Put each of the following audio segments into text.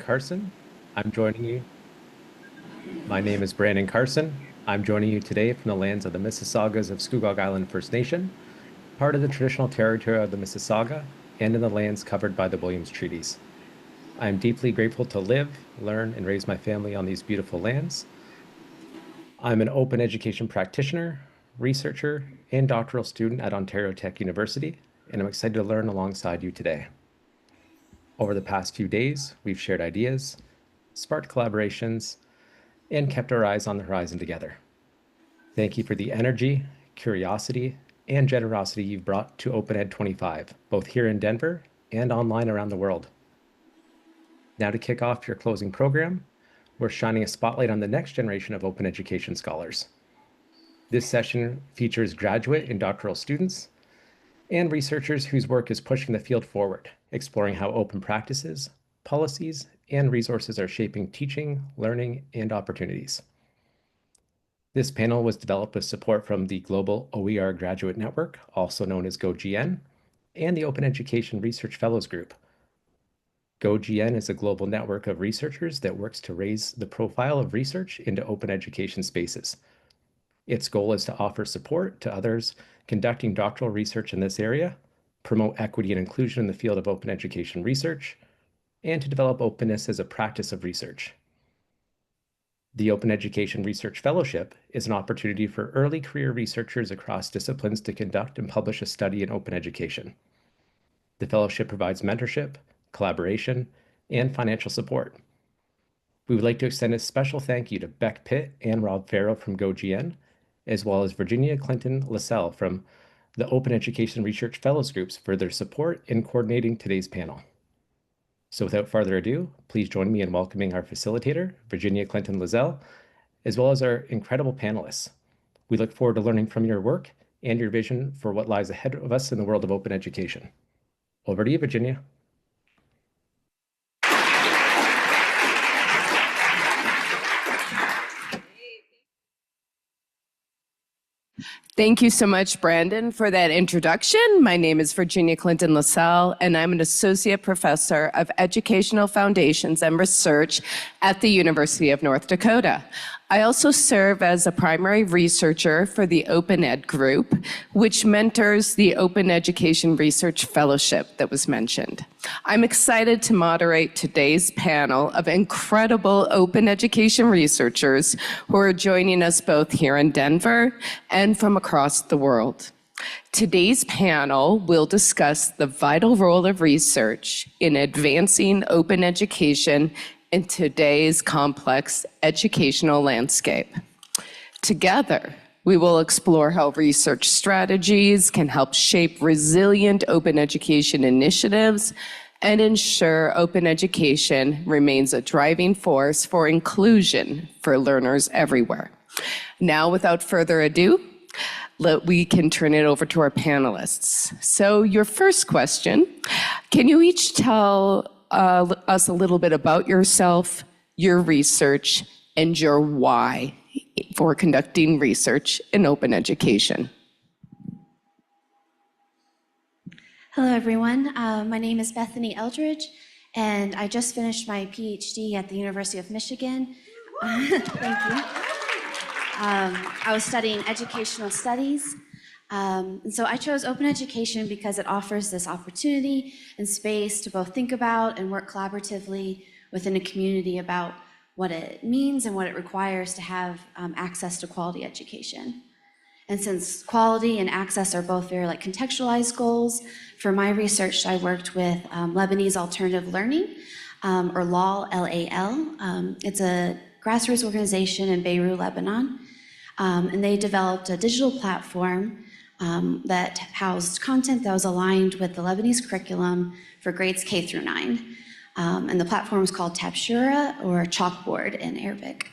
Carson. I'm joining you. My name is Brandon Carson. I'm joining you today from the lands of the Mississaugas of Scugog Island First Nation, part of the traditional territory of the Mississauga, and in the lands covered by the Williams Treaties. I am deeply grateful to live, learn, and raise my family on these beautiful lands. I'm an open education practitioner, researcher, and doctoral student at Ontario Tech University, and I'm excited to learn alongside you today. Over the past few days, we've shared ideas, sparked collaborations, and kept our eyes on the horizon together. Thank you for the energy, curiosity, and generosity you've brought to OpenEd 25, both here in Denver and online around the world. Now to kick off your closing program, we're shining a spotlight on the next generation of open education scholars. This session features graduate and doctoral students and researchers whose work is pushing the field forward, exploring how open practices, policies, and resources are shaping teaching, learning, and opportunities. This panel was developed with support from the Global OER Graduate Network, also known as GoGN, and the Open Education Research Fellows Group. GoGN is a global network of researchers that works to raise the profile of research into open education spaces. Its goal is to offer support to others conducting doctoral research in this area, promote equity and inclusion in the field of open education research, and to develop openness as a practice of research. The Open Education Research Fellowship is an opportunity for early career researchers across disciplines to conduct and publish a study in open education. The fellowship provides mentorship, collaboration, and financial support. We would like to extend a special thank you to Beck Pitt and Rob Farrow from GoGN, as well as Virginia Clinton LaSalle from the Open Education Research Fellows Groups for their support in coordinating today's panel. So without further ado, please join me in welcoming our facilitator, Virginia Clinton LaSalle, as well as our incredible panelists. We look forward to learning from your work and your vision for what lies ahead of us in the world of open education. Over to you, Virginia. Thank you so much, Brandon, for that introduction. My name is Virginia Clinton LaSalle, and I'm an associate professor of educational foundations and research at the University of North Dakota. I also serve as a primary researcher for the OpenEd group, which mentors the Open Education Research Fellowship that was mentioned. I'm excited to moderate today's panel of incredible open education researchers who are joining us both here in Denver and from across the world. Today's panel will discuss the vital role of research in advancing open education in today's complex educational landscape. Together, we will explore how research strategies can help shape resilient open education initiatives and ensure open education remains a driving force for inclusion for learners everywhere. Now, without further ado, we can turn it over to our panelists. So your first question, can you each tell us a little bit about yourself, your research, and your why for conducting research in open education? Hello, everyone. My name is Bethany Eldridge, and I just finished my PhD at the University of Michigan. Thank you. I was studying educational studies. And so I chose open education because it offers this opportunity and space to both think about and work collaboratively within a community about what it means and what it requires to have access to quality education. And since quality and access are both very contextualized goals, for my research I worked with Lebanese Alternative Learning, or LAL, L-A-L. It's a grassroots organization in Beirut, Lebanon. And they developed a digital platform that housed content that was aligned with the Lebanese curriculum for grades K through 9. And the platform is called Tabshura, or chalkboard in Arabic.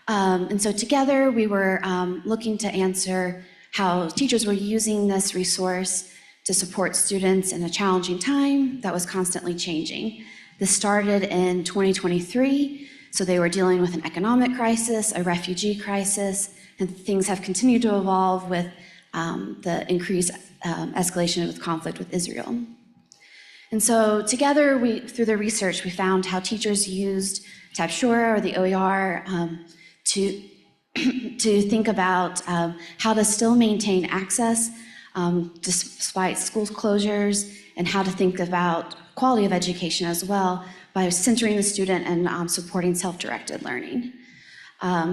And so together we were looking to answer how teachers were using this resource to support students in a challenging time that was constantly changing. This started in 2023, so they were dealing with an economic crisis, a refugee crisis, and things have continued to evolve with the increased escalation of conflict with Israel. And so together, through the research, we found how teachers used Tabshura or the OER to, to think about how to still maintain access despite school closures, and how to think about quality of education as well by centering the student and supporting self-directed learning.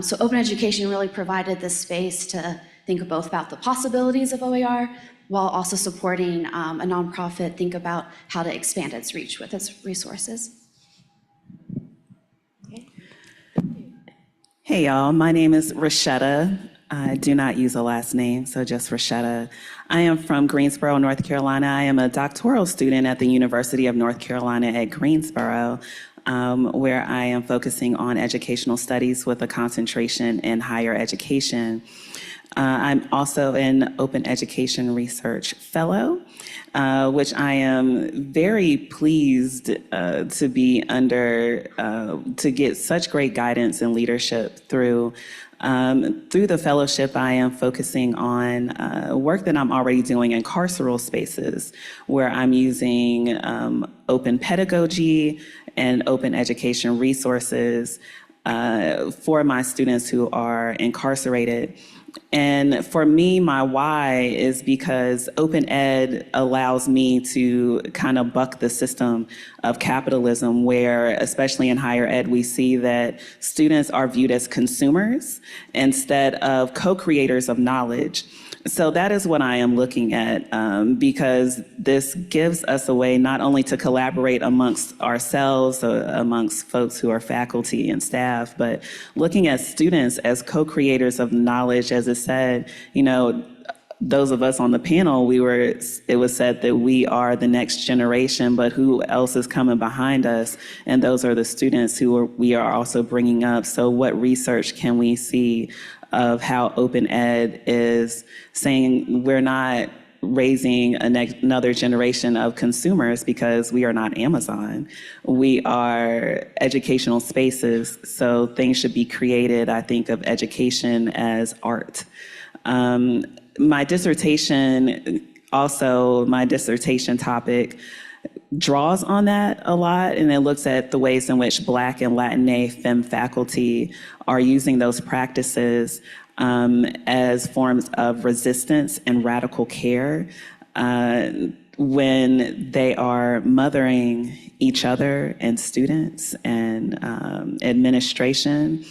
So open education really provided this space to think both about the possibilities of OER while also supporting a nonprofit think about how to expand its reach with its resources. Hey y'all, my name is Rashetta. I do not use a last name, so just Rashetta. I am from Greensboro, North Carolina. I am a doctoral student at the University of North Carolina at Greensboro, where I am focusing on educational studies with a concentration in higher education. I'm also an Open Education Research Fellow, which I am very pleased to be under, to get such great guidance and leadership through. Through the fellowship, I am focusing on work that I'm already doing in carceral spaces, where I'm using open pedagogy and open education resources for my students who are incarcerated. And for me, my why is because open ed allows me to kind of buck the system of capitalism, where, especially in higher ed, we see that students are viewed as consumers instead of co-creators of knowledge. So that is what I am looking at, because this gives us a way not only to collaborate amongst ourselves, amongst folks who are faculty and staff, but looking at students as co-creators of knowledge. As it said, you know, those of us on the panel, it was said that we are the next generation, but who else is coming behind us? And those are the students who we are also bringing up. So what research can we see of how open ed is saying we're not raising another generation of consumers, because we are not Amazon. We are educational spaces, so things should be created, I think, of education as art. My dissertation topic draws on that a lot, and it looks at the ways in which Black and Latinx FEM faculty are using those practices as forms of resistance and radical care when they are mothering each other and students and administration.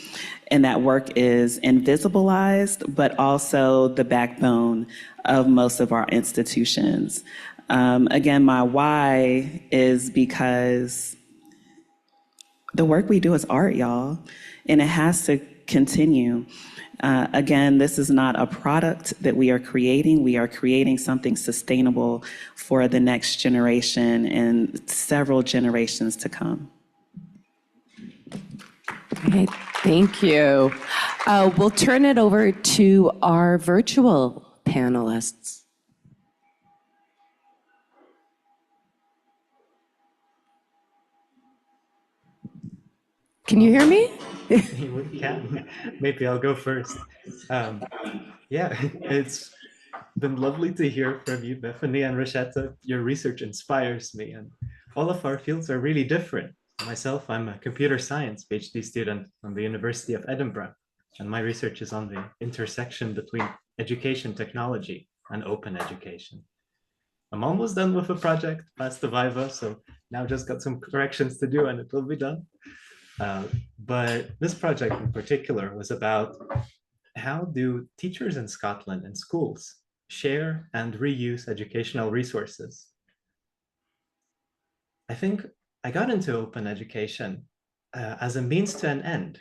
And that work is invisibilized, but also the backbone of most of our institutions. Again, my why is because the work we do is art, y'all, and it has to continue. Again, this is not a product that we are creating. We are creating something sustainable for the next generation and several generations to come. Okay, thank you. We'll turn it over to our virtual panelists. Can you hear me? We can. Maybe I'll go first. Yeah, it's been lovely to hear from you, Bethany and Rashetta. Your research inspires me, and all of our fields are really different. Myself, I'm a computer science PhD student from the University of Edinburgh, and my research is on the intersection between education technology and open education. I'm almost done with the project, past the Viva, so now just got some corrections to do and it will be done. But this project in particular was about how do teachers in Scotland and schools share and reuse educational resources. I think I got into open education as a means to an end.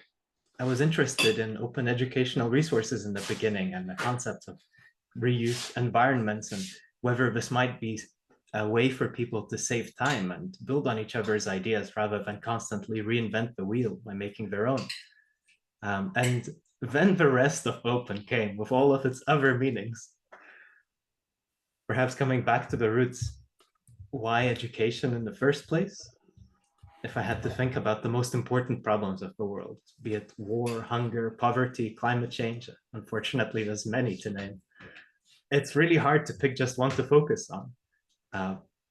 I was interested in open educational resources in the beginning and the concepts of reuse environments and whether this might be a way for people to save time and build on each other's ideas rather than constantly reinvent the wheel by making their own. And then the rest of open came with all of its other meanings. Perhaps coming back to the roots, why education in the first place? If I had to think about the most important problems of the world, be it war, hunger, poverty, climate change, unfortunately, there's many to name. It's really hard to pick just one to focus on.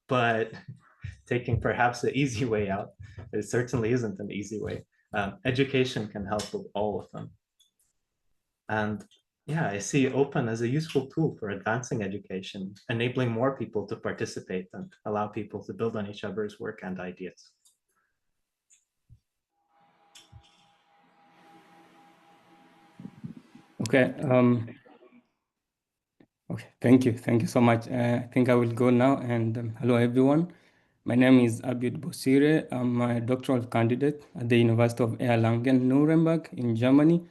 But taking perhaps the easy way out. It certainly isn't an easy way. Education can help with all of them. And yeah, I see open as a useful tool for advancing education, enabling more people to participate and allow people to build on each other's work and ideas. Okay. Okay. Thank you. Thank you so much. I think I will go now. And hello, everyone. My name is Abid Bosire. I'm a doctoral candidate at the University of Erlangen-Nuremberg in Germany.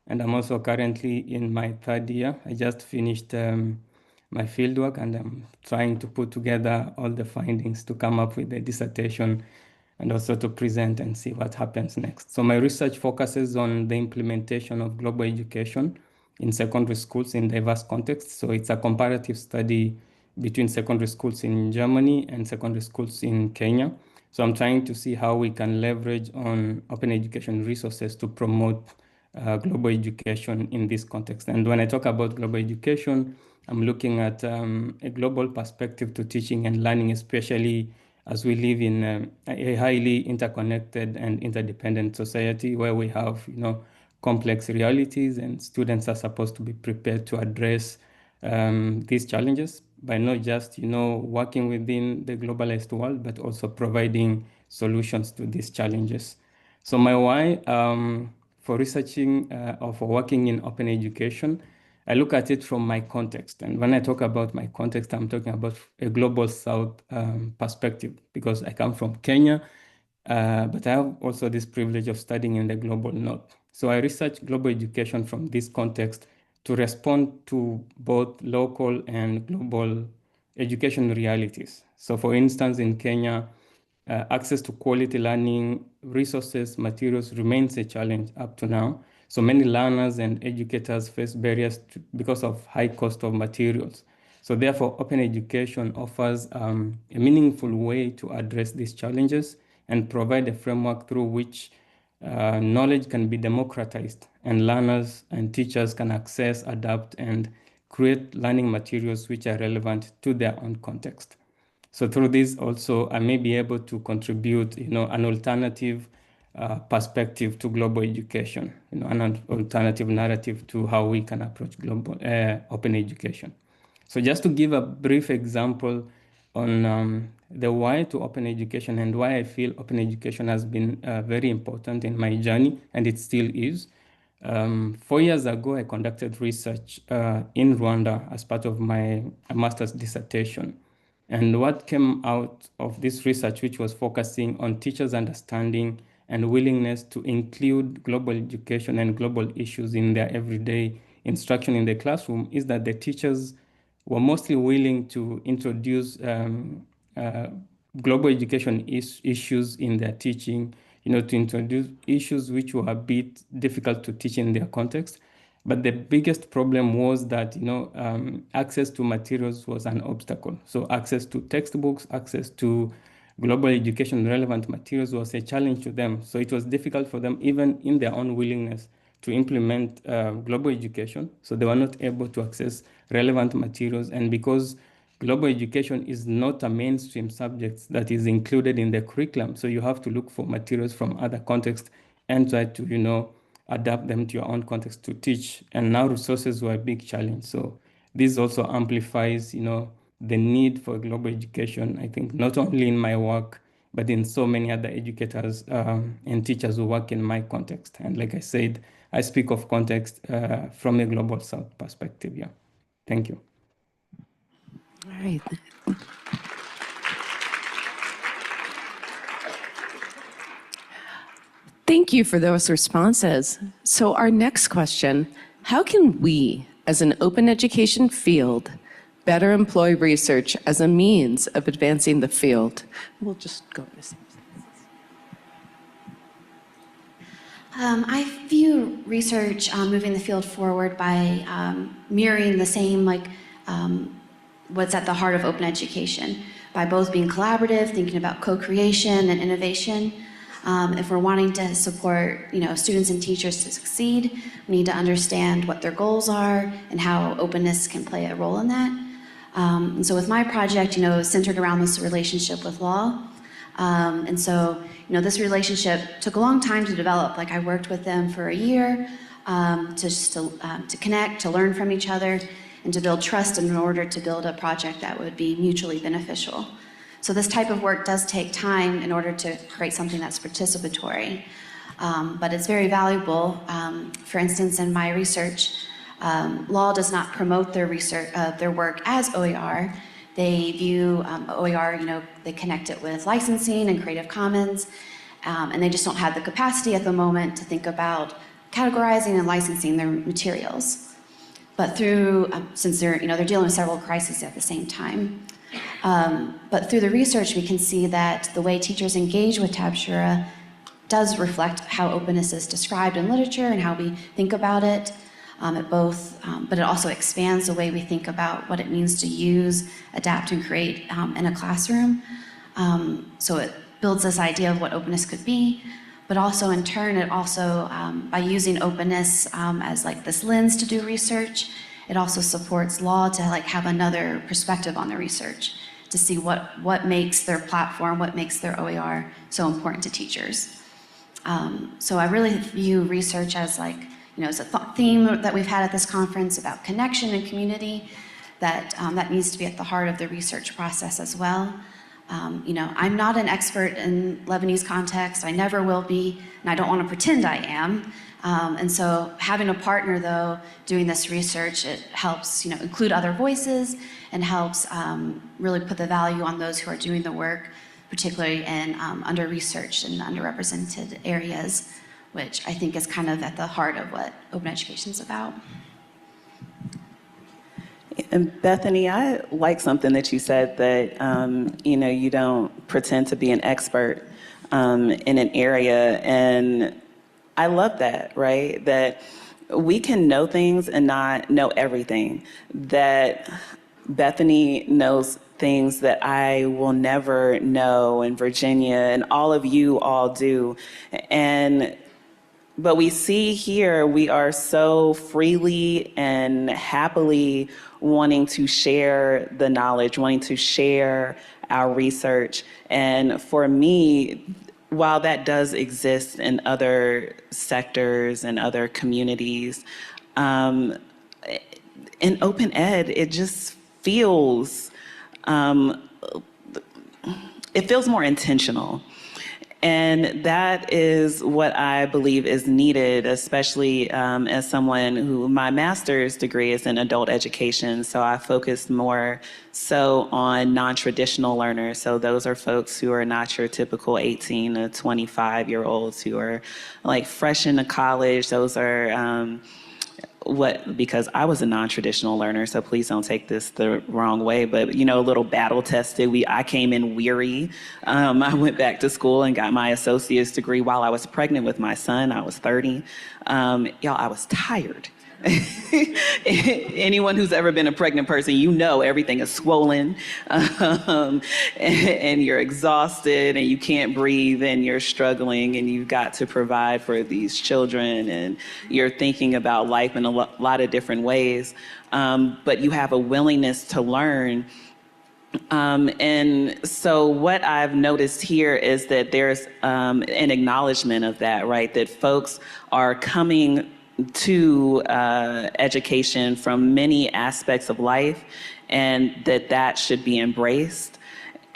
And I'm also currently in my third year. I just finished my fieldwork and I'm trying to put together all the findings to come up with a dissertation and also to present and see what happens next. So my research focuses on the implementation of global education in secondary schools in diverse contexts. So it's a comparative study between secondary schools in Germany and secondary schools in Kenya. So I'm trying to see how we can leverage on open education resources to promote global education in this context. And when I talk about global education, I'm looking at a global perspective to teaching and learning, especially as we live in a highly interconnected and interdependent society where we have, complex realities, and students are supposed to be prepared to address these challenges by not just, working within the globalized world, but also providing solutions to these challenges. So my why for researching or for working in open education, I look at it from my context. And when I talk about my context, I'm talking about a global South perspective because I come from Kenya, but I have also this privilege of studying in the global North. So I research global education from this context to respond to both local and global education realities. So for instance, in Kenya, access to quality learning resources, materials remains a challenge up to now. So many learners and educators face barriers because of high cost of materials. So therefore, open education offers a meaningful way to address these challenges and provide a framework through which knowledge can be democratized and learners and teachers can access, adapt, and create learning materials which are relevant to their own context. So through this also, I may be able to contribute, an alternative perspective to global education, an alternative narrative to how we can approach global open education. So just to give a brief example on the why to open education and why I feel open education has been very important in my journey, and it still is. 4 years ago, I conducted research in Rwanda as part of my master's dissertation. And what came out of this research, which was focusing on teachers' understanding and willingness to include global education and global issues in their everyday instruction in the classroom, is that the teachers were mostly willing to introduce global education issues in their teaching, to introduce issues which were a bit difficult to teach in their context. But the biggest problem was that, access to materials was an obstacle. So access to textbooks, access to global education relevant materials was a challenge to them. So it was difficult for them, even in their own willingness to implement global education. So they were not able to access relevant materials. And because global education is not a mainstream subject that is included in the curriculum, so you have to look for materials from other contexts and try to, adapt them to your own context to teach. And now resources were a big challenge. So this also amplifies, the need for global education, I think, not only in my work, but in so many other educators and teachers who work in my context. And like I said, I speak of context from a global South perspective. Yeah. Thank you. All right. Thank you for those responses. So our next question, how can we, as an open education field, better employ research as a means of advancing the field? We'll just go to this. I view research moving the field forward by mirroring the same, what's at the heart of open education, by both being collaborative, thinking about co-creation and innovation. If we're wanting to support, students and teachers to succeed, we need to understand what their goals are and how openness can play a role in that. And so with my project, centered around this relationship with law, And so, this relationship took a long time to develop. Like, I worked with them for a year to connect, to learn from each other, and to build trust in order to build a project that would be mutually beneficial. So this type of work does take time in order to create something that's participatory. But it's very valuable. For instance, in my research, law does not promote their work as OER. They view OER, they connect it with licensing and Creative Commons, and they just don't have the capacity at the moment to think about categorizing and licensing their materials. But since they're dealing with several crises at the same time. But through the research, we can see that the way teachers engage with Tabshura does reflect how openness is described in literature and how we think about it. But it also expands the way we think about what it means to use, adapt, and create in a classroom. So it builds this idea of what openness could be, but also in turn, it also, by using openness as like this lens to do research, it also supports law to have another perspective on the research, to see what makes their platform, what makes their OER so important to teachers. So I really view research as as a theme that we've had at this conference about connection and community that needs to be at the heart of the research process as well. I'm not an expert in Lebanese context. I never will be, and I don't want to pretend I am. And so having a partner, though, doing this research, it helps, include other voices and helps really put the value on those who are doing the work, particularly in under-researched and underrepresented areas, which I think is kind of at the heart of what open education is about. And Bethany, I like something that you said that, you don't pretend to be an expert in an area. And I love that, right? That we can know things and not know everything. That Bethany knows things that I will never know, and Virginia and all of you all do. But we see here, we are so freely and happily wanting to share the knowledge, wanting to share our research. And for me, while that does exist in other sectors and other communities, in open ed, it just feels, it feels more intentional. And that is what I believe is needed, especially as someone who, my master's degree is in adult education. So I focused more so on non-traditional learners. So those are folks who are not your typical 18 to 25-year-olds who are fresh into college. Those are because I was a non-traditional learner, so please don't take this the wrong way, but a little battle tested. I came in weary. I went back to school and got my associate's degree while I was pregnant with my son. I was 30. Y'all, I was tired. Anyone who's ever been a pregnant person, everything is swollen, and you're exhausted and you can't breathe and you're struggling and you've got to provide for these children and you're thinking about life in a lot of different ways, but you have a willingness to learn. And so what I've noticed here is that there's an acknowledgement of that, right? That folks are coming to education from many aspects of life, and that should be embraced.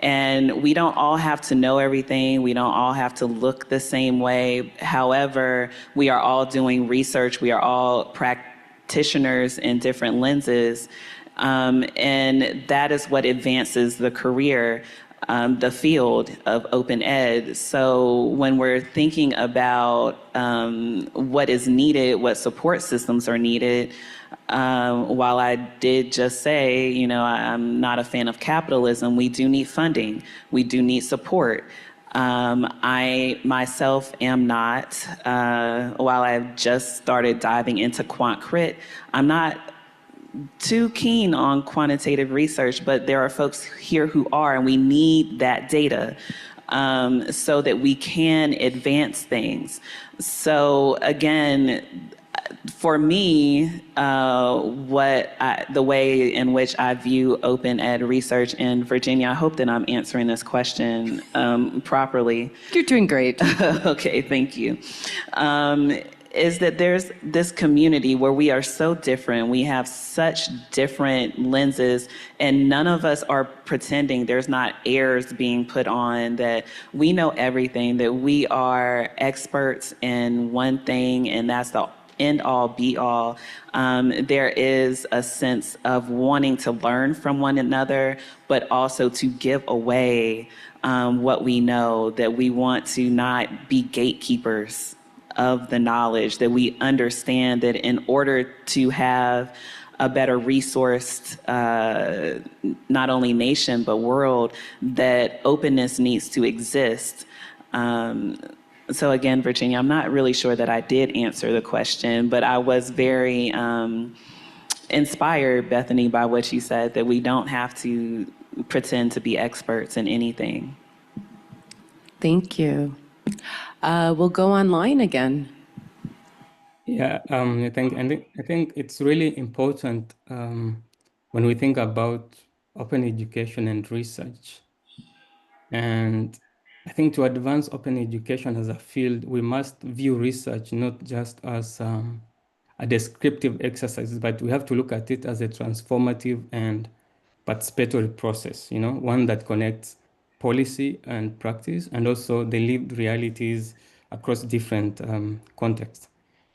And we don't all have to know everything. We don't all have to look the same way. However, we are all doing research. We are all practitioners in different lenses. And that is what advances the career, the field of open ed. So when we're thinking about what is needed, what support systems are needed, while I did just say, I'm not a fan of capitalism, we do need funding. We do need support. I myself am not, while I've just started diving into Quant Crit, I'm not too keen on quantitative research, but there are folks here who are, and we need that data so that we can advance things. So again, For me, the way in which I view open ed research in Virginia, I hope that I'm answering this question properly. You're doing great. Okay, thank you. Is that there's this community where we are so different. We have such different lenses, and none of us are pretending. There's not airs being put on that we know everything, that we are experts in one thing, and that's the end all be all. There is a sense of wanting to learn from one another, but also to give away what we know, that we want to not be gatekeepers of the knowledge, that we understand that in order to have a better resourced, not only nation, but world, that openness needs to exist. So again, Virginia, I'm not really sure that I did answer the question, but I was very inspired, Bethany, by what you said, that we don't have to pretend to be experts in anything. Thank you. We'll go online again. Yeah, I think it's really important when we think about open education and research. And I think to advance open education as a field, we must view research not just as a descriptive exercise, but we have to look at it as a transformative and participatory process, one that connects policy and practice and also the lived realities across different contexts.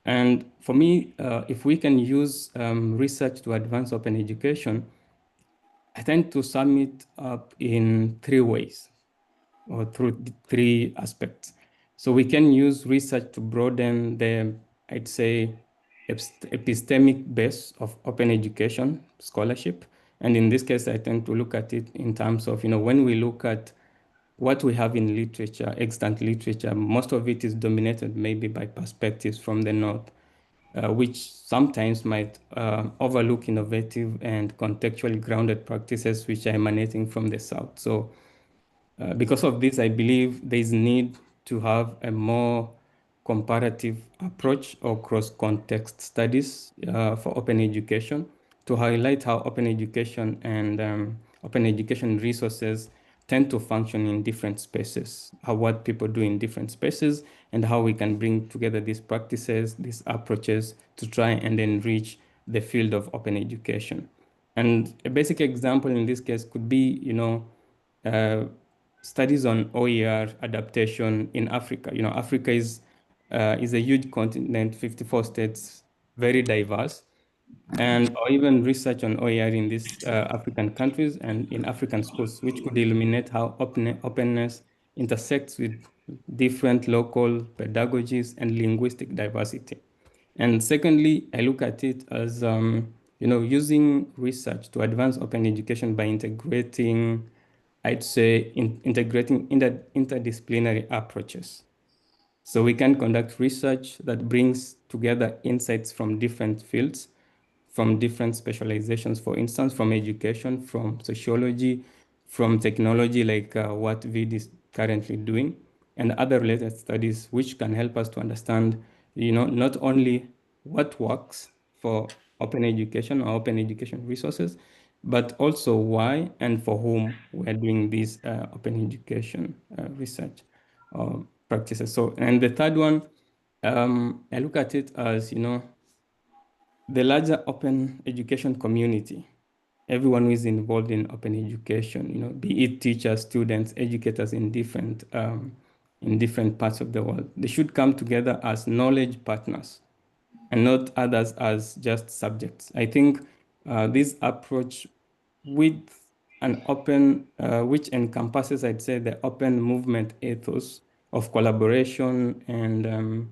And for me, if we can use research to advance open education, I tend to sum it up in three ways or through three aspects. So we can use research to broaden the, I'd say, epistemic base of open education scholarship. And in this case, I tend to look at it in terms of, when we look at what we have in literature, extant literature, most of it is dominated maybe by perspectives from the North, which sometimes might overlook innovative and contextually grounded practices which are emanating from the South. So because of this, I believe there is need to have a more comparative approach or cross-context studies for open education to highlight how open education and open education resources tend to function in different spaces, how what people do in different spaces, and how we can bring together these practices, these approaches to try and enrich the field of open education. And a basic example in this case could be, uh, studies on OER adaptation in Africa. Africa is a huge continent, 54 states, very diverse, and or even research on OER in these African countries and in African schools, which could illuminate how openness intersects with different local pedagogies and linguistic diversity. And secondly, I look at it as using research to advance open education by integrating, I'd say, integrating interdisciplinary approaches. So we can conduct research that brings together insights from different fields, from different specializations, for instance, from education, from sociology, from technology, like what VID is currently doing, and other related studies, which can help us to understand, not only what works for open education or open education resources, but also why and for whom we are doing this open education research practices. So, and the third one, I look at it as, the larger open education community, everyone who is involved in open education, be it teachers, students, educators in different parts of the world, they should come together as knowledge partners and not others as just subjects. I think this approach with an open, which encompasses, I'd say, the open movement ethos of collaboration and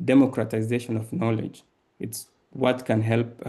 democratization of knowledge. It's what can help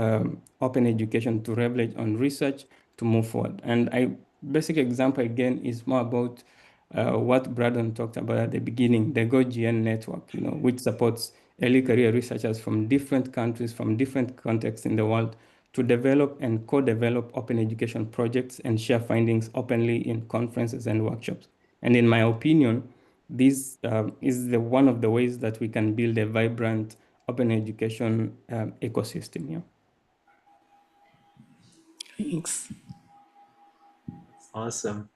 open education to leverage on research to move forward. And basic example again is more about what Braden talked about at the beginning, the GoGN network, which supports early career researchers from different countries, from different contexts in the world to develop and co-develop open education projects and share findings openly in conferences and workshops. And in my opinion, this is one of the ways that we can build a vibrant open education ecosystem. Yeah. Thanks. Awesome.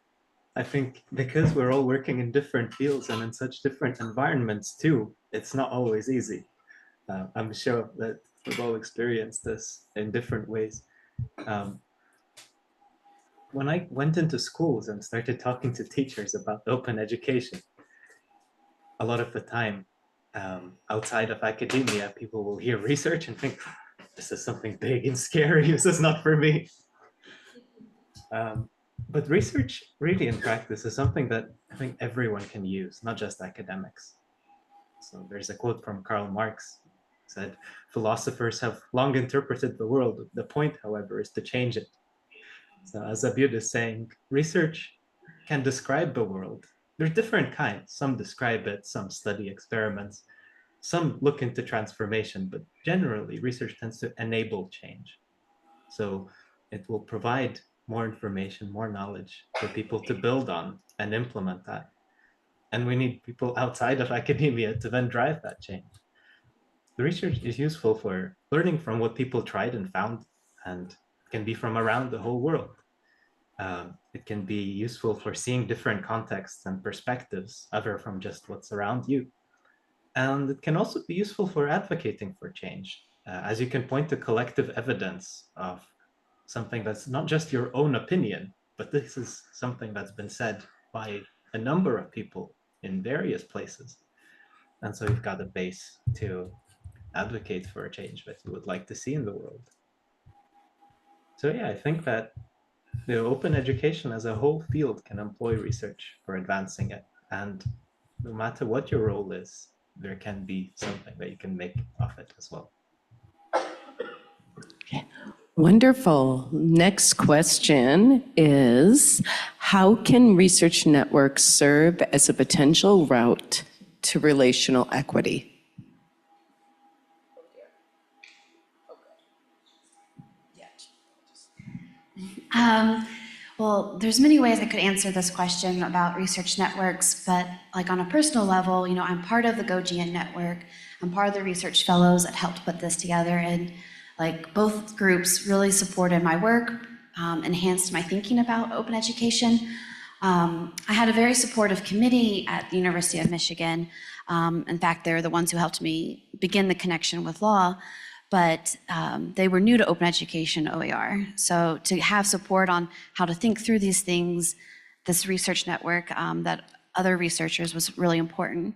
I think because we're all working in different fields and in such different environments too, it's not always easy. I'm sure that we've all experienced this in different ways. Um, when I went into schools and started talking to teachers about open education, a lot of the time, outside of academia, people will hear research and think, this is something big and scary. This is not for me. But research really in practice is something that I think everyone can use, not just academics. So there's a quote from Karl Marx, said, philosophers have long interpreted the world. The point, however, is to change it. So as Abud is saying, research can describe the world. There's different kinds. Some describe it, some study experiments, some look into transformation, but generally research tends to enable change. So it will provide more information, more knowledge for people to build on and implement that. And we need people outside of academia to then drive that change. The research is useful for learning from what people tried and found, and can be from around the whole world. It can be useful for seeing different contexts and perspectives other from just what's around you. And it can also be useful for advocating for change, as you can point to collective evidence of something that's not just your own opinion, but this is something that's been said by a number of people in various places. And so you've got a base to advocate for a change that you would like to see in the world. So yeah, I think that the open education as a whole field can employ research for advancing it. And no matter what your role is, there can be something that you can make of it as well. Wonderful. Next question is, how can research networks serve as a potential route to relational equity? Well, there's many ways I could answer this question about research networks, but like on a personal level, I'm part of the GoGN network. I'm part of the research fellows that helped put this together, and like both groups really supported my work, enhanced my thinking about open education. I had a very supportive committee at the University of Michigan. In fact, they're the ones who helped me begin the connection with law. But they were new to open education OER. So to have support on how to think through these things, this research network that other researchers was really important.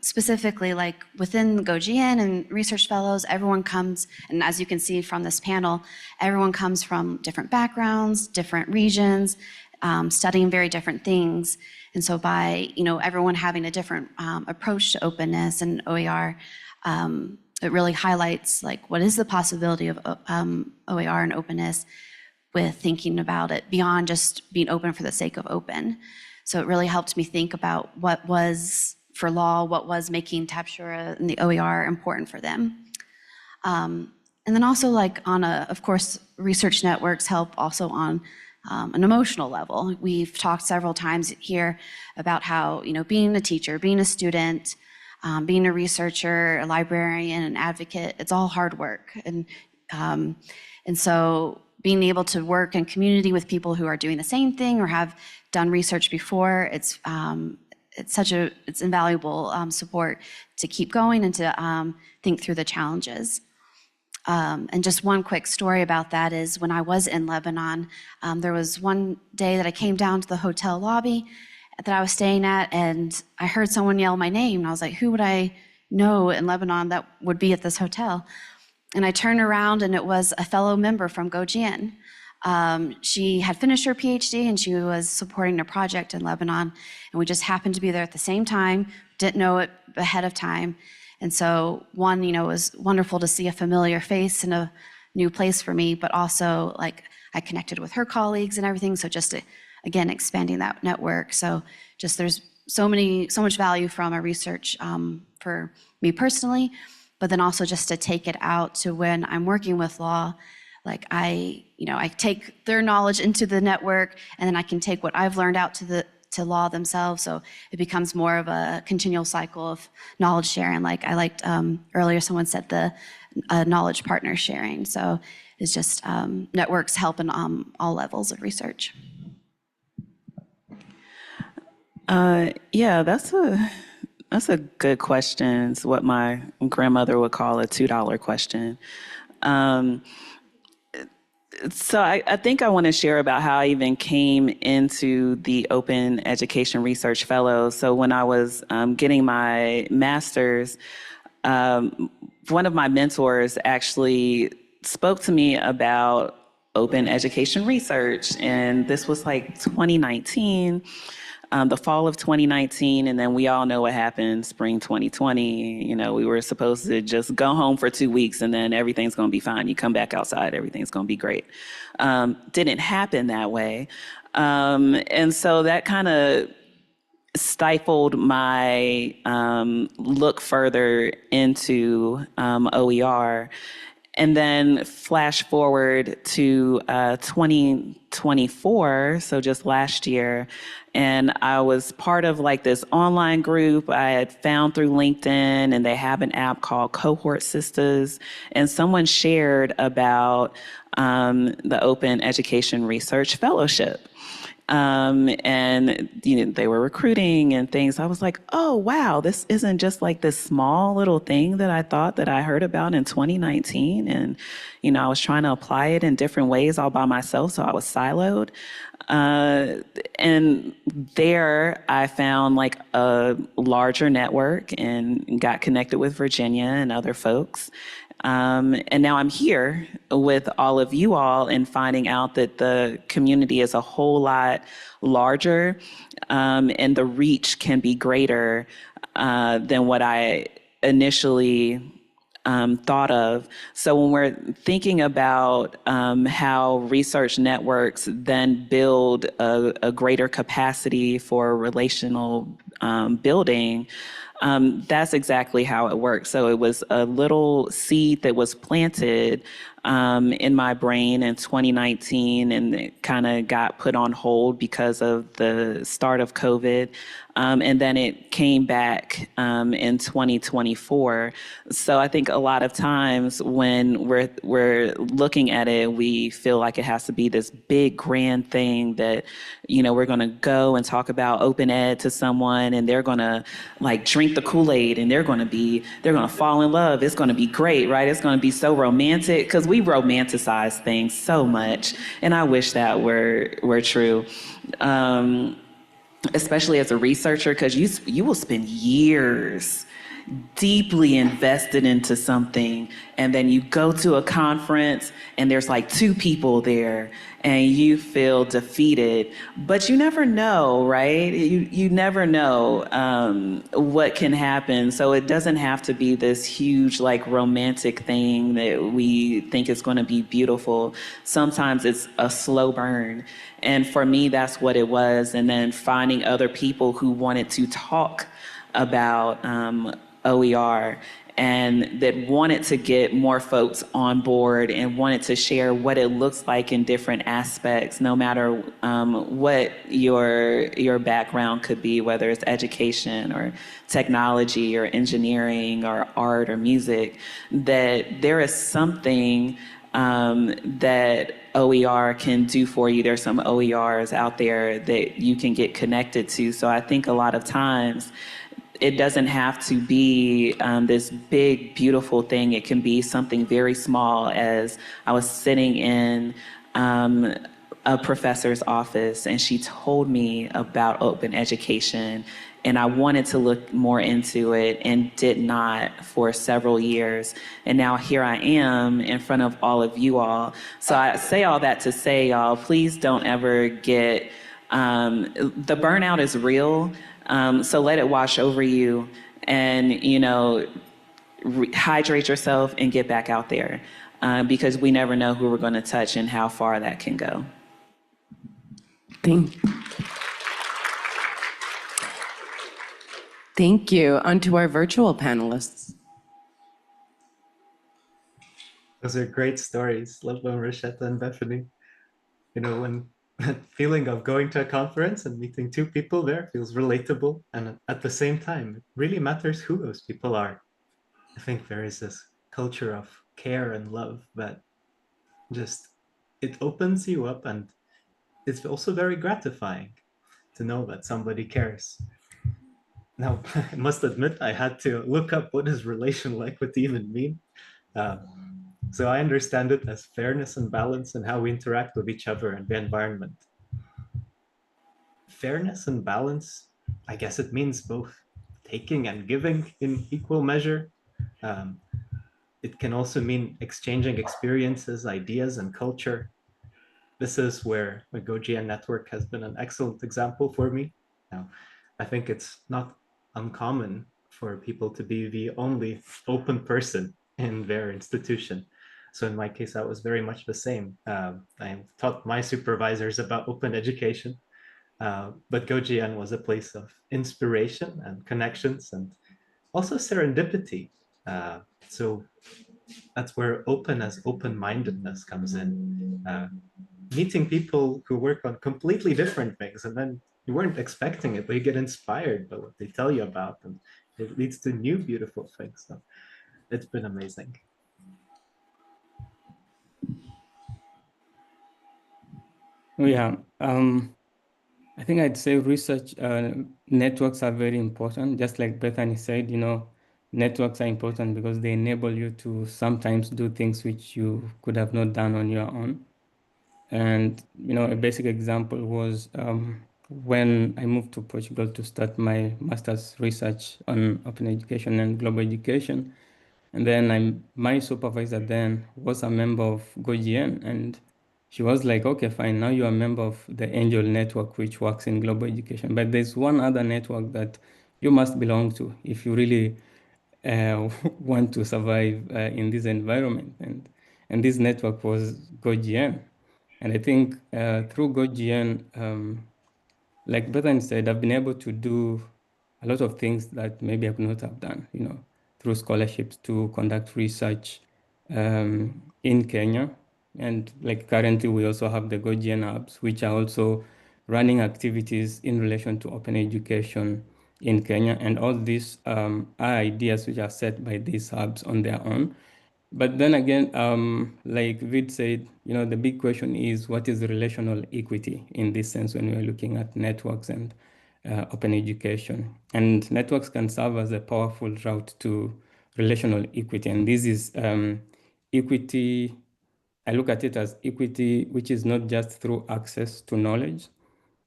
Specifically, like within GoGN and research fellows, everyone comes, and as you can see from this panel, everyone comes from different backgrounds, different regions, studying very different things. And so by everyone having a different approach to openness and OER, it really highlights like what is the possibility of OER and openness with thinking about it beyond just being open for the sake of open. So it really helped me think about what was for law, what was making Tapshura and the OER important for them. And then also like of course, research networks help also on an emotional level. We've talked several times here about how, being a teacher, being a student, being a researcher, a librarian, an advocate, it's all hard work. And so being able to work in community with people who are doing the same thing or have done research before, it's invaluable support to keep going and to think through the challenges. And just one quick story about that is when I was in Lebanon, there was one day that I came down to the hotel lobby that I was staying at, and I heard someone yell my name, and I was like, who would I know in Lebanon that would be at this hotel? And I turned around, and it was a fellow member from GoGN. She had finished her PhD, and she was supporting a project in Lebanon, and we just happened to be there at the same time, didn't know it ahead of time. And so it was wonderful to see a familiar face in a new place for me, but also like I connected with her colleagues and everything, so just again, expanding that network. So just there's so much value from a research for me personally, but then also just to take it out to when I'm working with law, like I take their knowledge into the network, and then I can take what I've learned out to to law themselves. So it becomes more of a continual cycle of knowledge sharing. Like I liked earlier, someone said the knowledge partner sharing. So it's just networks help in all levels of research. Yeah, that's a good question. It's what my grandmother would call a $2 question. So I think I want to share about how I even came into the Open Education Research Fellows. So when I was getting my master's, one of my mentors actually spoke to me about open education research, and this was like 2019. The fall of 2019, and then we all know what happened spring 2020. You know, we were supposed to just go home for 2 weeks and then everything's going to be fine. You come back outside, everything's going to be great. Didn't happen that way. And so that kind of stifled my look further into OER. And then flash forward to 2024, so just last year, and I was part of like this online group I had found through LinkedIn, and they have an app called Cohort Sisters, and someone shared about the Open Education Research Fellowship. And they were recruiting and things. I was like, oh, wow, this isn't just like this small little thing that I thought that I heard about in 2019. And, I was trying to apply it in different ways all by myself. So I was siloed. And there I found like a larger network and got connected with Virginia and other folks. And now I'm here with all of you all and finding out that the community is a whole lot larger, and the reach can be greater than what I initially thought of. So when we're thinking about how research networks then build a greater capacity for relational building, that's exactly how it works. So it was a little seed that was planted in my brain in 2019, and it kind of got put on hold because of the start of COVID. And then it came back in 2024. So I think a lot of times when we're looking at it, we feel like it has to be this big grand thing that, we're going to go and talk about open ed to someone, and they're going to like drink the Kool-Aid, and they're going to fall in love. It's going to be great, right? It's going to be so romantic, because we romanticize things so much, and I wish that were true. Especially as a researcher, because you will spend years deeply invested into something, and then you go to a conference and there's like 2 people there and you feel defeated, but you never know, right? You never know what can happen. So it doesn't have to be this huge like romantic thing that we think is going to be beautiful. Sometimes it's a slow burn. And for me, that's what it was. And then finding other people who wanted to talk about OER and that wanted to get more folks on board and wanted to share what it looks like in different aspects, no matter what your background could be, whether it's education or technology or engineering or art or music, that there is something that OER can do for you. There's some OERs out there that you can get connected to. So I think a lot of times it doesn't have to be this big, beautiful thing. It can be something very small. As I was sitting in a professor's office, and she told me about open education, and I wanted to look more into it and did not for several years. And now here I am in front of all of you all. So I say all that to say, y'all, please don't ever get, the burnout is real. So let it wash over you, and, hydrate yourself and get back out there, because we never know who we're going to touch and how far that can go. Thank you. On to our virtual panelists. Those are great stories. Love them, Rashetta and Bethany. When That feeling of going to a conference and meeting two people there feels relatable. And at the same time, it really matters who those people are. I think there is this culture of care and love that just it opens you up, and it's also very gratifying to know that somebody cares. Now, I must admit, I had to look up what does relation like would even mean. Uh, so I understand it as fairness and balance in how we interact with each other and the environment. Fairness and balance, I guess it means both taking and giving in equal measure. Um, it can also mean exchanging experiences, ideas, and culture. This is where the GoGN network has been an excellent example for me. Now, I think it's not uncommon for people to be the only open person in their institution. So in my case, that was very much the same. I taught my supervisors about open education, but GoGN was a place of inspiration and connections and also serendipity. So that's where open as open-mindedness comes in. Meeting people who work on completely different things, and then you weren't expecting it, but you get inspired by what they tell you about, and it leads to new beautiful things. So it's been amazing. Yeah, I think I'd say research networks are very important. Just like Bethany said, networks are important because they enable you to sometimes do things which you could have not done on your own. And a basic example was when I moved to Portugal to start my master's research on open education and global education. And then my supervisor then was a member of GoGN, and she was like, okay, fine, now you're a member of the Angel Network, which works in global education. But there's one other network that you must belong to if you really want to survive in this environment. And this network was GoGN. And I think through GoGN, like Bethan said, I've been able to do a lot of things that maybe I could not have done, through scholarships to conduct research in Kenya. And like currently, we also have the GoGN hubs, which are also running activities in relation to open education in Kenya. And all these are ideas which are set by these hubs on their own. But then again, like Vid said, the big question is what is relational equity in this sense when we're looking at networks and open education. And networks can serve as a powerful route to relational equity. And this is equity, I look at it as equity, which is not just through access to knowledge,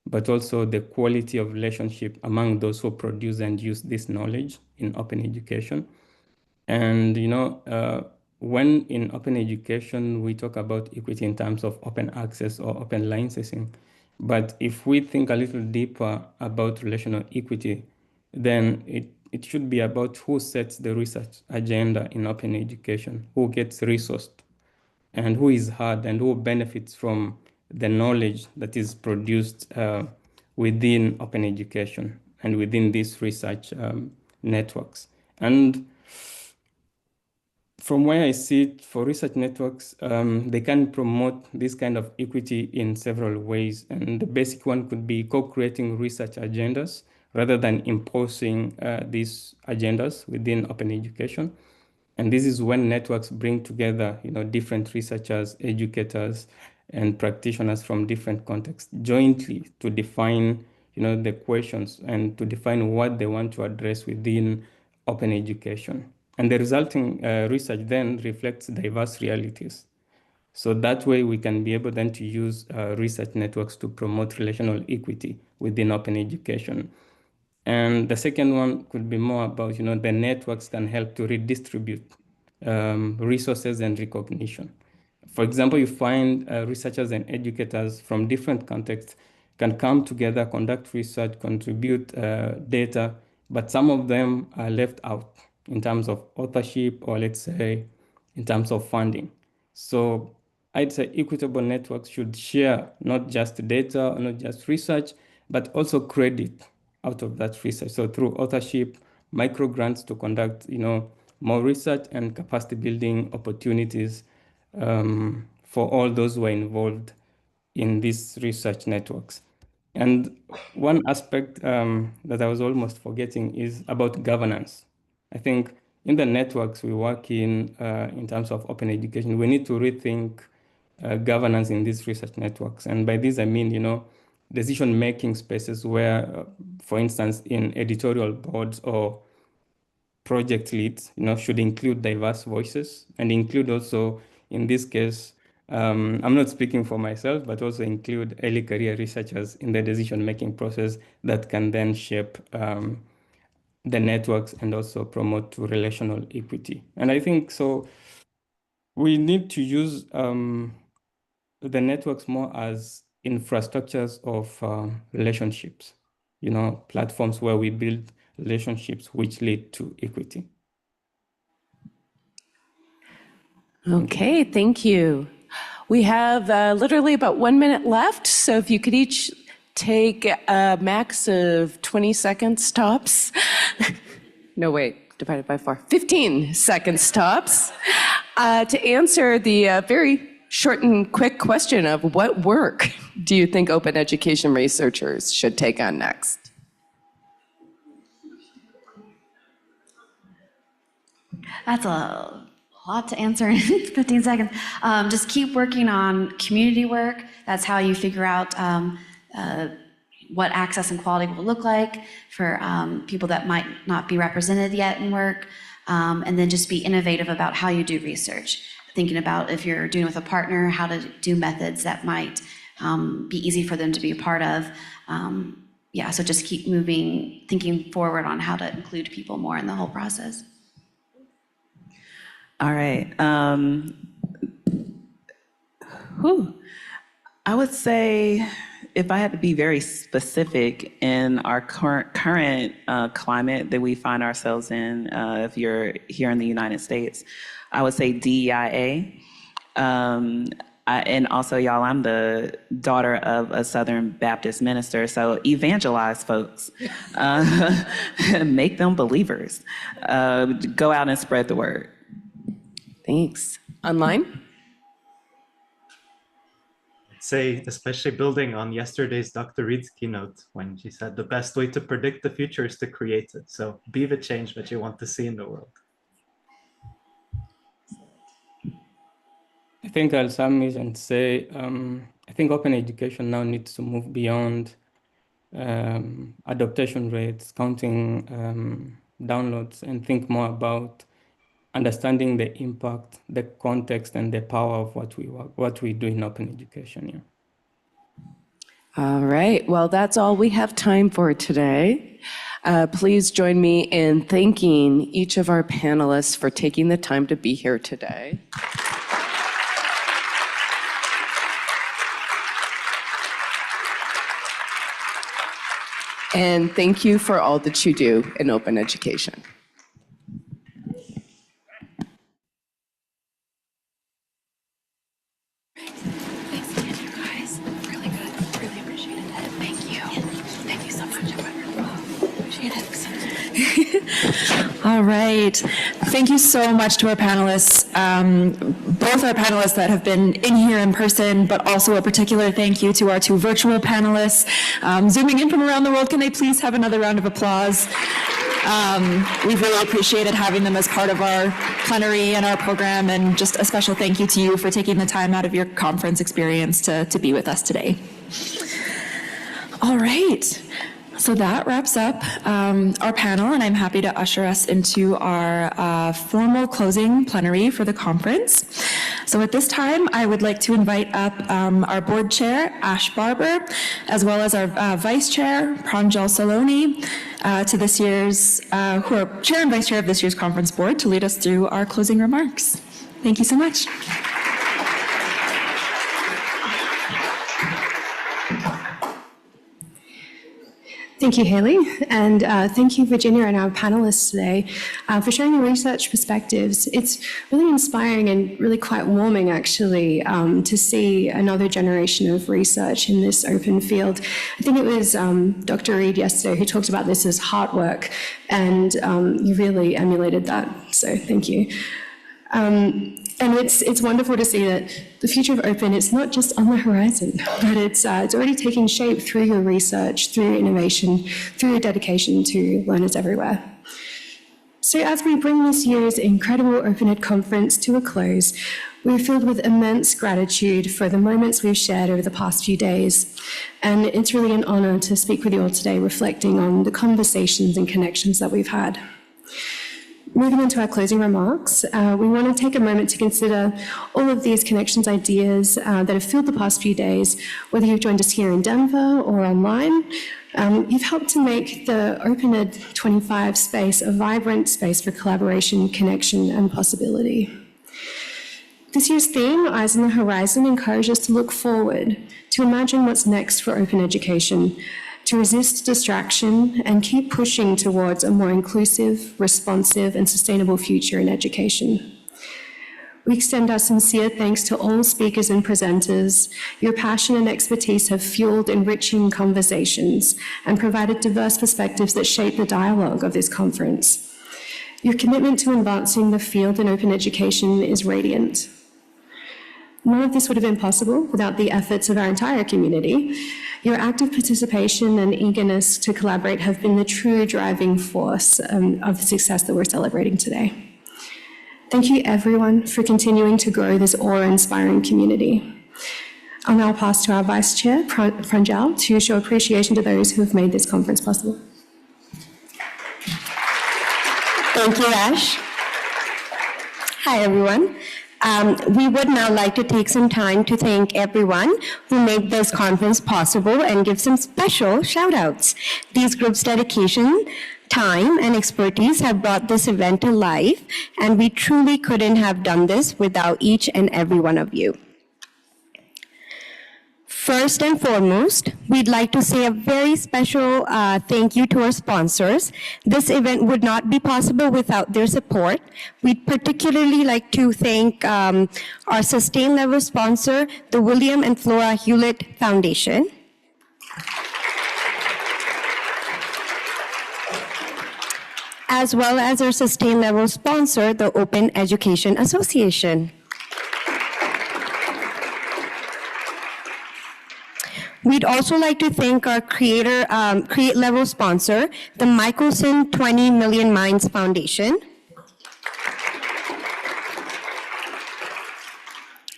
but also the quality of relationship among those who produce and use this knowledge in open education. And when in open education, we talk about equity in terms of open access or open licensing. But if we think a little deeper about relational equity, then it should be about who sets the research agenda in open education, who gets resourced, and who is heard, and who benefits from the knowledge that is produced within open education and within these research networks. And from where I see it, for research networks, they can promote this kind of equity in several ways. And the basic one could be co-creating research agendas rather than imposing these agendas within open education. And this is when networks bring together, different researchers, educators, and practitioners from different contexts jointly to define, the questions and to define what they want to address within open education. And the resulting research then reflects diverse realities. So that way we can be able then to use research networks to promote relational equity within open education. And the second one could be more about, the networks can help to redistribute resources and recognition. For example, you find researchers and educators from different contexts can come together, conduct research, contribute data, but some of them are left out in terms of authorship or let's say in terms of funding. So I'd say equitable networks should share not just data, not just research, but also credit out of that research. So through authorship, micro grants to conduct, more research and capacity building opportunities for all those who are involved in these research networks. And one aspect that I was almost forgetting is about governance. I think in the networks we work in terms of open education, we need to rethink governance in these research networks. And by this, I mean, decision-making spaces where, for instance, in editorial boards or project leads, should include diverse voices and include also, in this case, I'm not speaking for myself, but also include early career researchers in the decision-making process that can then shape the networks and also promote to relational equity. And I think so we need to use the networks more as infrastructures of relationships, platforms where we build relationships which lead to equity. Okay, thank you. We have literally about 1 minute left, so if you could each take a max of 20 seconds tops. No, wait, divided by 4. 15 seconds tops to answer the very short and quick question of what work do you think open education researchers should take on next? That's a lot to answer in 15 seconds. Just keep working on community work. That's how you figure out what access and quality will look like for people that might not be represented yet in work. And then just be innovative about how you do research. Thinking about if you're doing with a partner, how to do methods that might be easy for them to be a part of. Yeah, so just keep moving, thinking forward on how to include people more in the whole process. All right. I would say if I had to be very specific in our current climate that we find ourselves in, if you're here in the United States, I would say DEIA. And also, y'all, I'm the daughter of a Southern Baptist minister, so evangelize folks. Make them believers. Go out and spread the word. Thanks. Online? I'd say, especially building on yesterday's Dr. Reed's keynote when she said the best way to predict the future is to create it. So be the change that you want to see in the world. I think I'll sum it and say, I think open education now needs to move beyond adoption rates, counting downloads, and think more about understanding the impact, the context, and the power of what we do in open education. Yeah. All right, well, that's all we have time for today. Please join me in thanking each of our panelists for taking the time to be here today. And thank you for all that you do in open education. Thanks again, you guys. Really good. Really appreciated it. Thank you. Thank you so much. Appreciate it. All right. Thank you so much to our panelists, both our panelists that have been in here in person, but also a particular thank you to our two virtual panelists. Zooming in from around the world, can they please have another round of applause? We've really appreciated having them as part of our plenary and our program, and just a special thank you to you for taking the time out of your conference experience to be with us today. All right. So that wraps up our panel, and I'm happy to usher us into our formal closing plenary for the conference. So at this time, I would like to invite up our board chair, Ash Barber, as well as our vice chair, Pranjal Saloni, to this year's, who are chair and vice chair of this year's conference board, to lead us through our closing remarks. Thank you so much. Thank you, Haley, and thank you, Virginia, and our panelists today for sharing your research perspectives. It's really inspiring and really quite warming, actually, to see another generation of research in this open field. I think it was Dr. Reed yesterday who talked about this as heart work, and you really emulated that, so thank you. And it's wonderful to see that the future of open, it's not just on the horizon, but it's already taking shape through your research, through your innovation, through your dedication to learners everywhere. So as we bring this year's incredible OpenEd conference to a close, we're filled with immense gratitude for the moments we've shared over the past few days. And it's really an honor to speak with you all today, reflecting on the conversations and connections that we've had. Moving into our closing remarks, we want to take a moment to consider all of these connections ideas that have filled the past few days, whether you've joined us here in Denver or online. You've helped to make the OpenEd 25 space a vibrant space for collaboration, connection, and possibility. This year's theme, Eyes on the Horizon, encourages us to look forward, to imagine what's next for open education, to resist distraction and keep pushing towards a more inclusive, responsive, and sustainable future in education. We extend our sincere thanks to all speakers and presenters. Your passion and expertise have fueled enriching conversations and provided diverse perspectives that shape the dialogue of this conference. Your commitment to advancing the field in open education is radiant. None of this would have been possible without the efforts of our entire community. Your active participation and eagerness to collaborate have been the true driving force of the success that we're celebrating today. Thank you, everyone, for continuing to grow this awe-inspiring community. I'll now pass to our Vice Chair, Pranjal, to show appreciation to those who have made this conference possible. Thank you, Ash. Hi, everyone. We would now like to take some time to thank everyone who made this conference possible and give some special shout-outs. These groups' dedication, time, and expertise have brought this event to life, and we truly couldn't have done this without each and every one of you. First and foremost, we'd like to say a very special thank you to our sponsors. This event would not be possible without their support. We'd particularly like to thank our Sustain Level sponsor, the William and Flora Hewlett Foundation. As well as our Sustain Level sponsor, the Open Education Association. We'd also like to thank our Create Level sponsor, the Michelson 20 Million Minds Foundation,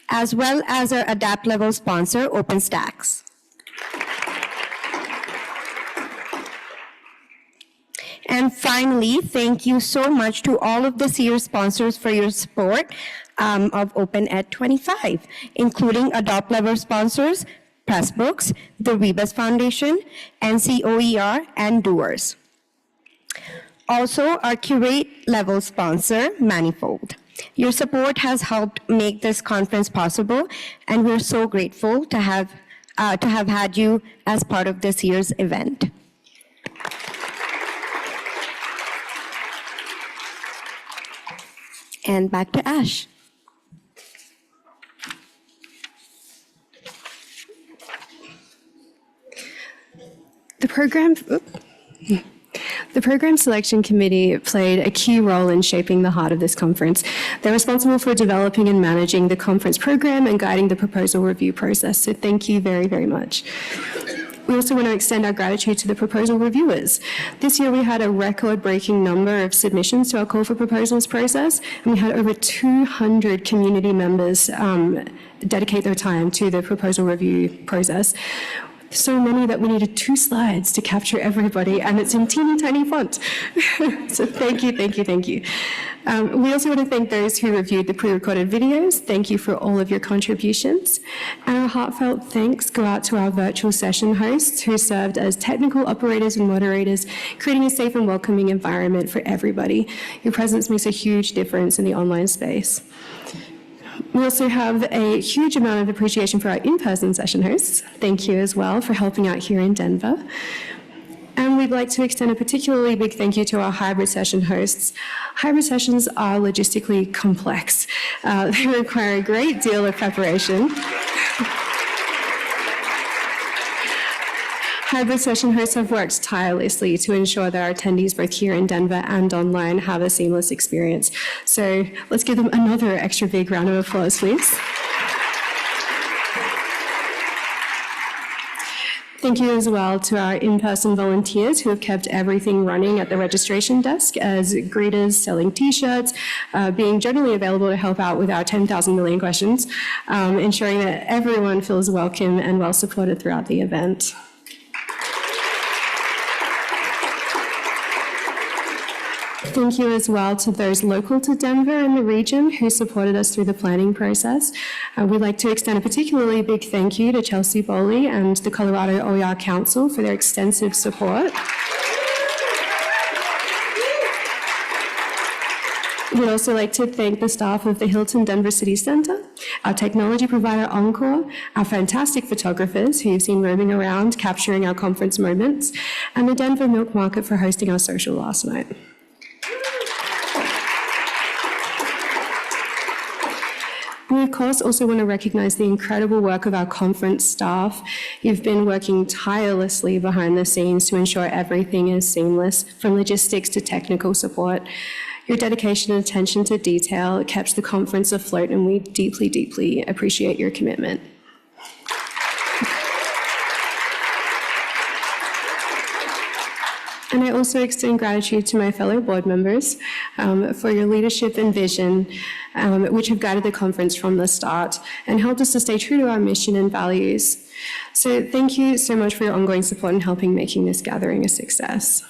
as well as our Adapt Level sponsor, OpenStax. And finally, thank you so much to all of this year's sponsors for your support of OpenEd 25, including Adopt Level sponsors, Pressbooks, the Rebus Foundation, NCOER, and Doers. Also, our Curate Level sponsor, Manifold. Your support has helped make this conference possible, and we're so grateful to have had you as part of this year's event. And back to Ash. The program selection committee played a key role in shaping the heart of this conference. They're responsible for developing and managing the conference program and guiding the proposal review process. So thank you very, very much. We also want to extend our gratitude to the proposal reviewers. This year we had a record-breaking number of submissions to our call for proposals process, and we had over 200 community members dedicate their time to the proposal review process. So many that we needed 2 slides to capture everybody, and it's in teeny tiny font. So thank you, thank you, thank you. We also want to thank those who reviewed the pre-recorded videos. Thank you for all of your contributions. And our heartfelt thanks go out to our virtual session hosts who served as technical operators and moderators, creating a safe and welcoming environment for everybody. Your presence makes a huge difference in the online space. We also have a huge amount of appreciation for our in-person session hosts. Thank you as well for helping out here in Denver. And we'd like to extend a particularly big thank you to our hybrid session hosts. Hybrid sessions are logistically complex. They require a great deal of preparation. Hybrid session hosts have worked tirelessly to ensure that our attendees both here in Denver and online have a seamless experience. So let's give them another extra big round of applause, please. Thank you as well to our in-person volunteers who have kept everything running at the registration desk as greeters selling T-shirts, being generally available to help out with our 10,000 million questions, ensuring that everyone feels welcome and well supported throughout the event. Thank you as well to those local to Denver and the region who supported us through the planning process. We'd like to extend a particularly big thank you to Chelsea Bowley and the Colorado OER Council for their extensive support. We'd also like to thank the staff of the Hilton Denver City Center, our technology provider Encore, our fantastic photographers who you've seen roaming around capturing our conference moments, and the Denver Milk Market for hosting our social last night. We, of course, also want to recognize the incredible work of our conference staff. You've been working tirelessly behind the scenes to ensure everything is seamless, from logistics to technical support. Your dedication and attention to detail kept the conference afloat, and we deeply, deeply appreciate your commitment. And I also extend gratitude to my fellow board members for your leadership and vision, which have guided the conference from the start and helped us to stay true to our mission and values. So thank you so much for your ongoing support in helping making this gathering a success.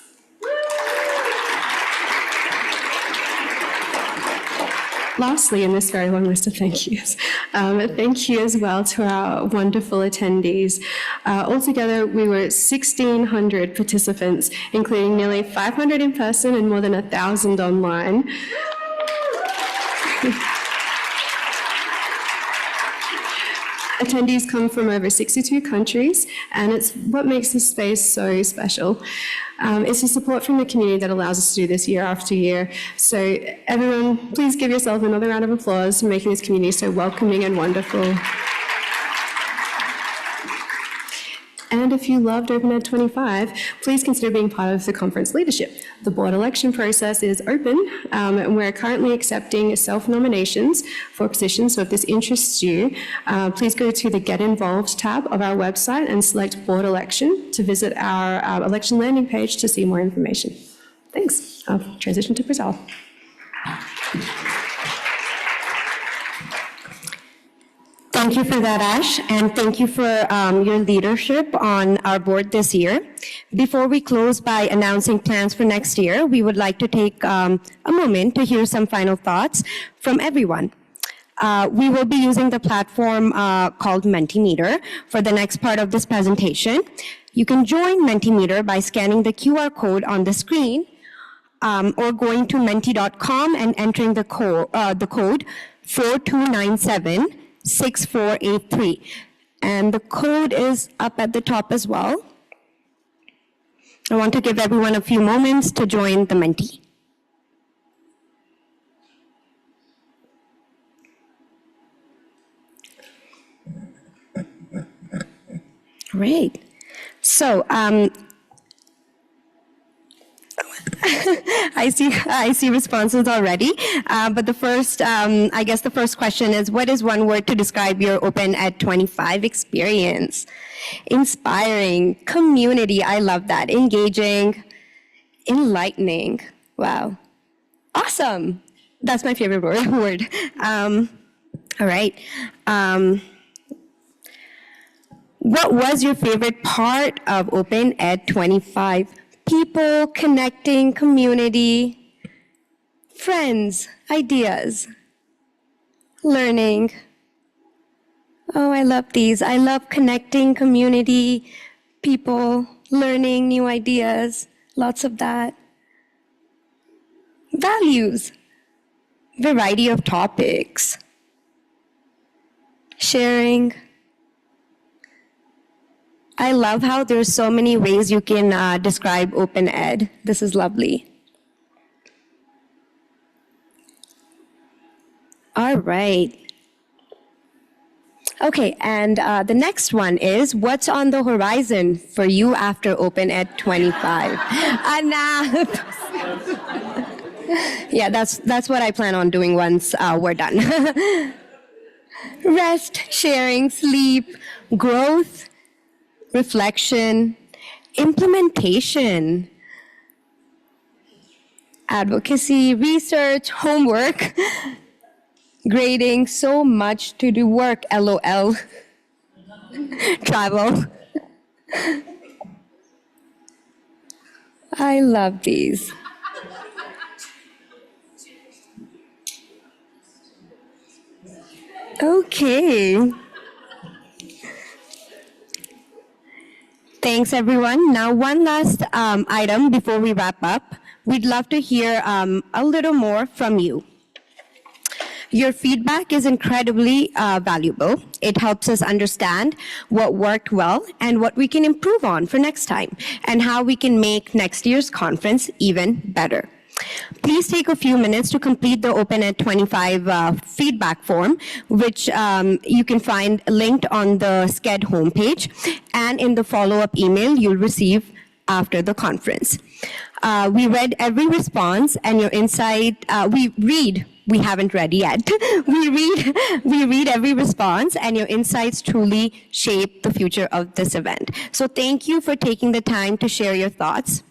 Lastly, in this very long list of thank yous, thank you as well to our wonderful attendees. Altogether, we were 1,600 participants, including nearly 500 in person and more than 1,000 online. Attendees come from over 62 countries, and it's what makes this space so special. It's the support from the community that allows us to do this year after year. So everyone, please give yourself another round of applause for making this community so welcoming and wonderful. And if you loved Open Ed 25, please consider being part of the conference leadership. The board election process is open, and we're currently accepting self-nominations for positions. So if this interests you, please go to the Get Involved tab of our website and select Board Election to visit our election landing page to see more information. Thanks. I'll transition to Priscilla. Thank you for that, Ash, and thank you for your leadership on our board this year. Before we close by announcing plans for next year, we would like to take a moment to hear some final thoughts from everyone. We will be using the platform called Mentimeter for the next part of this presentation. You can join Mentimeter by scanning the QR code on the screen or going to menti.com and entering the code 4297-6483. And the code is up at the top as well. I want to give everyone a few moments to join the Menti. Great. So I see responses already. But the first, I guess the first question is, what is one word to describe your Open Ed 25 experience? Inspiring, community, I love that. Engaging, enlightening. Wow. Awesome. That's my favorite word. All right. What was your favorite part of Open Ed 25? People, connecting, community, friends, ideas, learning. Oh, I love these. I love connecting, community, people, learning new ideas, lots of that. Values, variety of topics, sharing. I love how there's so many ways you can describe Open Ed. This is lovely. All right. Okay, and the next one is, what's on the horizon for you after Open Ed 25? Anna. Yeah, that's what I plan on doing once we're done. Rest, sharing, sleep, growth, reflection, implementation, advocacy, research, homework, grading, so much to do work, LOL, travel. I love these. Okay. Thanks, everyone. Now, one last item before we wrap up. We'd love to hear a little more from you. Your feedback is incredibly valuable. It helps us understand what worked well and what we can improve on for next time, and how we can make next year's conference even better. Please take a few minutes to complete the Open Ed 25 feedback form, which you can find linked on the SCED homepage and in the follow-up email you'll receive after the conference. We read every response and your insight, we haven't read yet. We read every response, and your insights truly shape the future of this event. So thank you for taking the time to share your thoughts.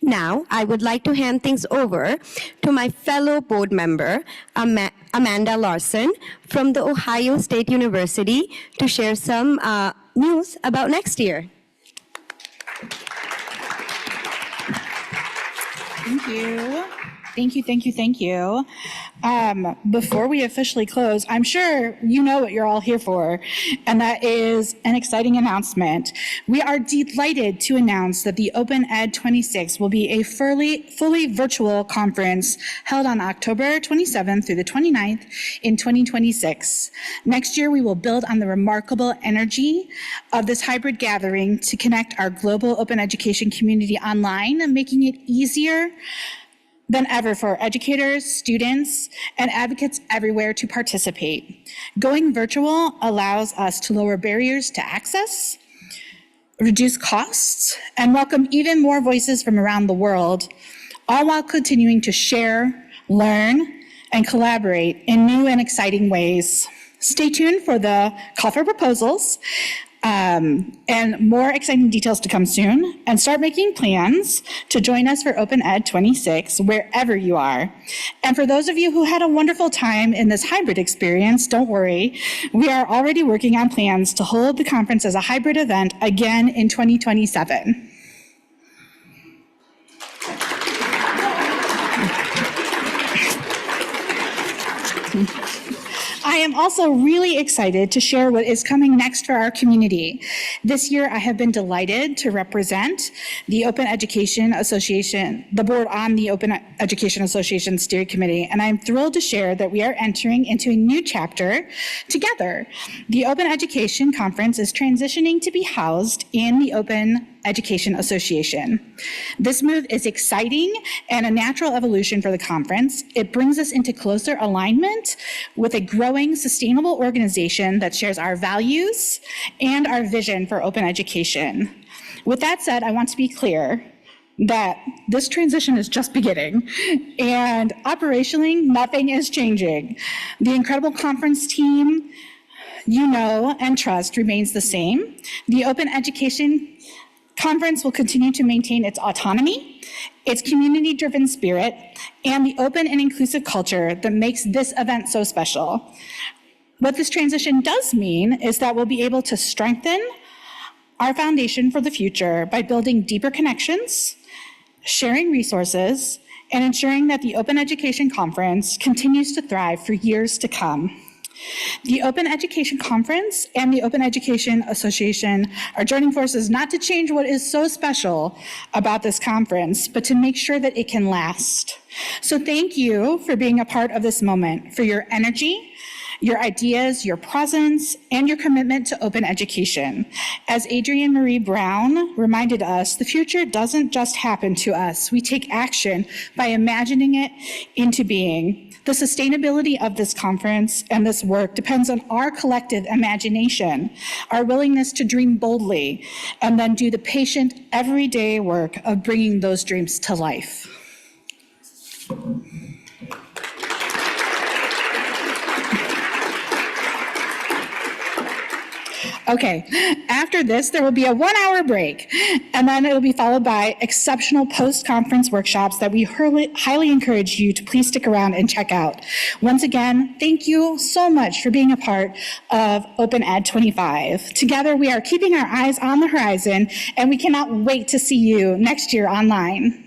Now, I would like to hand things over to my fellow board member, Amanda Larson, from the Ohio State University, to share some news about next year. Thank you. Thank you, thank you, thank you. Before we officially close, I'm sure you know what you're all here for, and that is an exciting announcement. We are delighted to announce that the Open Ed 26 will be a fully virtual conference held on October 27th through the 29th in 2026. Next year, we will build on the remarkable energy of this hybrid gathering to connect our global open education community online, making it easier than ever for educators, students, and advocates everywhere to participate. Going virtual allows us to lower barriers to access, reduce costs, and welcome even more voices from around the world, all while continuing to share, learn, and collaborate in new and exciting ways. Stay tuned for the call for proposals and more exciting details to come soon, and start making plans to join us for Open Ed 26 wherever you are. And for those of you who had a wonderful time in this hybrid experience, don't worry, we are already working on plans to hold the conference as a hybrid event again in 2027. I am also really excited to share what is coming next for our community. This year, I have been delighted to represent the Open Education Association, the board on the Open Education Association Steering Committee, and I'm thrilled to share that we are entering into a new chapter together. The Open Education Conference is transitioning to be housed in the Open Education Association. This move is exciting and a natural evolution for the conference. It brings us into closer alignment with a growing, sustainable organization that shares our values and our vision for open education. With that said, I want to be clear that this transition is just beginning, and operationally, nothing is changing. The incredible conference team you know and trust remains the same. The Open Education Conference will continue to maintain its autonomy, its community-driven spirit, and the open and inclusive culture that makes this event so special. What this transition does mean is that we'll be able to strengthen our foundation for the future by building deeper connections, sharing resources, and ensuring that the Open Education Conference continues to thrive for years to come. The Open Education Conference and the Open Education Association are joining forces not to change what is so special about this conference, but to make sure that it can last. So thank you for being a part of this moment, for your energy, your ideas, your presence, and your commitment to open education. As Adrienne Marie Brown reminded us, the future doesn't just happen to us. We take action by imagining it into being. The sustainability of this conference and this work depends on our collective imagination, our willingness to dream boldly, and then do the patient, everyday work of bringing those dreams to life. Okay, after this, there will be a 1-hour break, and then it'll be followed by exceptional post-conference workshops that we highly encourage you to please stick around and check out. Once again, thank you so much for being a part of Open Ed 25. Together, we are keeping our eyes on the horizon, and we cannot wait to see you next year online.